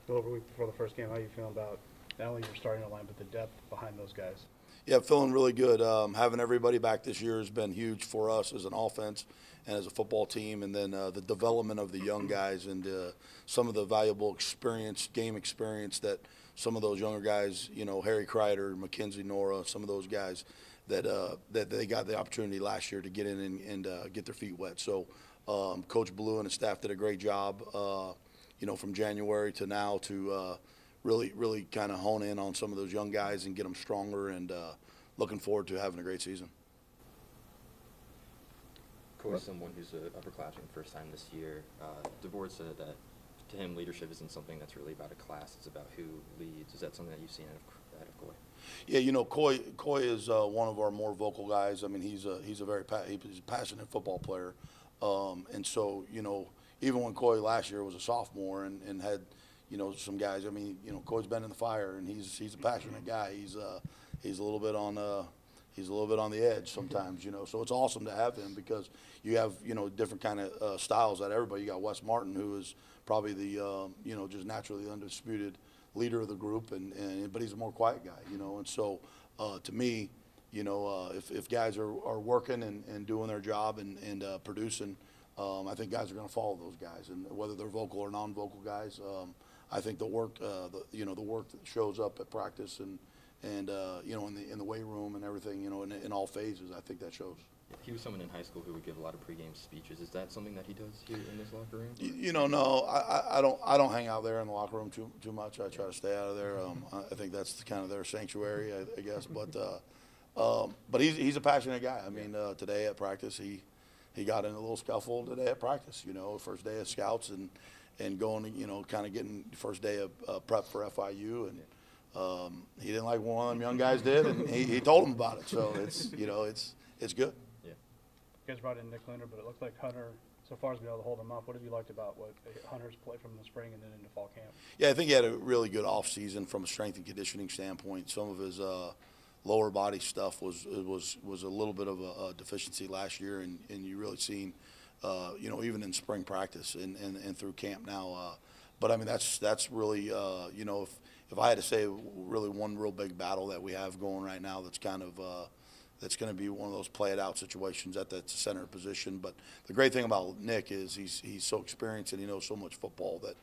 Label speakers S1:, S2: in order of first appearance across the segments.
S1: go over a week before the first game. How you feeling about not only your starting line but the depth behind those guys?
S2: Yeah, feeling really good. Having everybody back this year has been huge for us as an offense and as a football team. And then the development of the young guys and some of the valuable experience, game experience that some of those younger guys, Harry Kreider, Mackenzie Nora, some of those guys that they got the opportunity last year to get in and get their feet wet. So Coach Blue and his staff did a great job, from January to now to really kind of hone in on some of those young guys and get them stronger, and looking forward to having a great season.
S3: Corey, someone who's an upperclassman first time this year, DeVore said that to him leadership isn't something that's really about a class, it's about who leads. Is that something that you've seen out of Coy?
S2: Yeah, Coy is one of our more vocal guys. I mean, he's a passionate football player, and so even when Coy last year was a sophomore and had some guys. I mean, Coy's been in the fire, and he's a passionate guy. He's a little bit on the edge sometimes. So it's awesome to have him because you have different kind of styles that everybody. You got Wes Martin, who is probably the just naturally undisputed leader of the group, but he's a more quiet guy. And so to me, if guys are working and doing their job and producing, I think guys are going to follow those guys, and whether they're vocal or non-vocal guys. I think the work, the work that shows up at practice and in the weight room and everything, in all phases, I think that shows.
S3: He was someone in high school who would give a lot of pregame speeches. Is that something that he does here in this locker room?
S2: No, I don't hang out there in the locker room too much. I try to stay out of there. I think that's kind of their sanctuary, I guess. But he's a passionate guy. I mean, today at practice, he got in a little scuffle today at practice. First day of scouts and going, kind of getting the first day of prep for FIU, and he didn't like what one of them young guys did, and he told him about it. So it's good.
S3: Yeah.
S1: You guys brought in Nick Linder, but it looked like Hunter so far has been able to hold him up. What have you liked about what Hunter's played from the spring and then into fall camp?
S2: Yeah, I think he had a really good off season from a strength and conditioning standpoint. Some of his lower body stuff was a little bit of a deficiency last year, and you really seen. Even in spring practice and through camp now. But I mean, that's really, if I had to say really one real big battle that we have going right now that's kind of, that's going to be one of those play it out situations at that center position. But the great thing about Nick is he's so experienced and he knows so much football that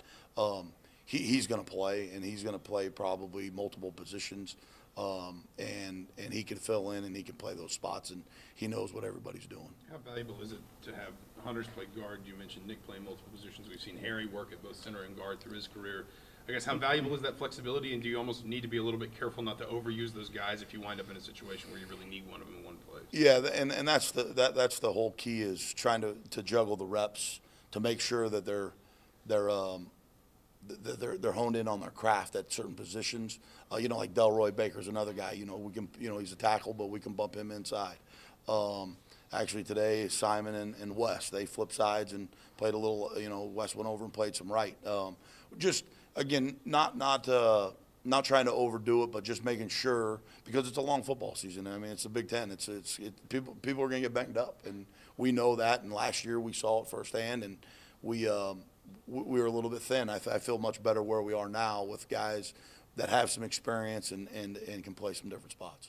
S2: he's going to play, and he's going to play probably multiple positions. And he can fill in and he can play those spots, and he knows what everybody's doing.
S4: How valuable is it to have Hunter's play guard? You mentioned Nick playing multiple positions. We've seen Harry work at both center and guard through his career. I guess how valuable is that flexibility, and do you almost need to be a little bit careful not to overuse those guys if you wind up in a situation where you really need one of them in one place?
S2: Yeah, and that's the whole key, is trying to juggle the reps to make sure that they're honed in on their craft at certain positions. Like Delroy Baker's another guy. We can, he's a tackle, but we can bump him inside. Actually today, Simon and Wes, they flipped sides and played a little. Wes went over and played some right. Just again, not trying to overdo it, but just making sure, because it's a long football season. I mean, it's the Big Ten. People are going to get banged up, and we know that. And last year we saw it firsthand, and we were a little bit thin. I feel much better where we are now with guys that have some experience and can play some different spots.